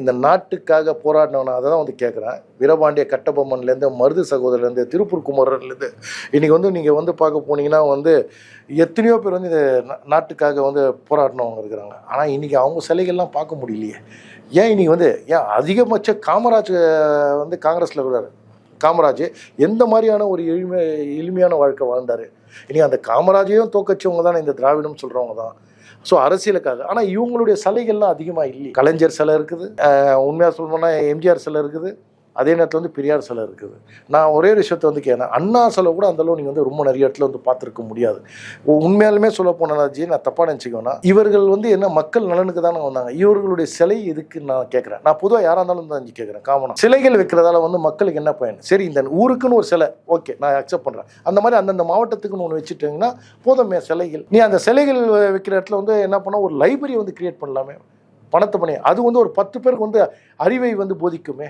இந்த நாட்டுக்காக போராடினவன அதை தான் வந்து கேட்குறேன். வீரபாண்டிய கட்டபொம்மன்லேருந்து, மருது சகோதரர்லேருந்து, திருப்பூர் குமரர்லேருந்து இன்னைக்கு வந்து நீங்கள் வந்து பார்க்க போனீங்கன்னா வந்து எத்தனையோ பேர் வந்து இந்த நாட்டுக்காக வந்து போராடினவங்க இருக்கிறாங்க. ஆனால் இன்றைக்கி அவங்க சிலைகள்லாம் பார்க்க முடியலையே. ஏன் இன்னைக்கு வந்து ஏன் அதிகபட்ச காமராஜ் வந்து காங்கிரஸில் இருக்கிறார். காமராஜ் எந்த மாதிரியான ஒரு எளிமையான வாழ்க்கை வாழ்ந்தார். இன்றைக்கி அந்த காமராஜையும் தோக்கச்சவங்க தானே இந்த திராவிடம் சொல்கிறவங்க தான். ஸோ அரசியலுக்காக. ஆனால் இவங்களுடைய சிலைகள்லாம் அதிகமாக இல்லை. கலைஞர் சிலை இருக்குது, உண்மையாக சொல்லணும்னா எம்ஜிஆர் சிலை இருக்குது, அதே நேரத்தில் வந்து பெரியார் சிலை இருக்குது. நான் ஒரே விஷயத்தை வந்து கேட்குறேன், அண்ணா சிலை கூட அந்தளவு நீங்கள் வந்து ரொம்ப நிறைய இடத்துல வந்து பார்த்துருக்க முடியாது. உண்மையாலுமே சொல்ல போனாஜி, நான் தப்பாக நினச்சிக்கோன்னா, இவர்கள் வந்து என்ன மக்கள் நலனுக்கு தானே வந்தாங்க. இவர்களுடைய சிலை எதுக்குன்னு நான் கேட்குறேன். நான் பொதுவாக யாராக இருந்தாலும் தான் கேட்குறேன். காமனாக சிலைகள் வைக்கிறதால வந்து மக்களுக்கு என்ன பயன்? சரி, இந்த ஊருக்குன்னு ஒரு சிலை, ஓகே, நான் அக்செப்ட் பண்ணுறேன். அந்த மாதிரி அந்தந்த மாவட்டத்துக்குன்னு ஒன்று வச்சுட்டிங்கன்னா போதுமே சிலைகள். நீ அந்த சிலைகள் வைக்கிற இடத்துல வந்து என்ன பண்ணால் ஒரு லைப்ரரி வந்து கிரியேட் பண்ணலாமே, பணத்தை பண்ணி. அது வந்து ஒரு 10 பேருக்கு வந்து அறிவை வந்து போதிக்குமே.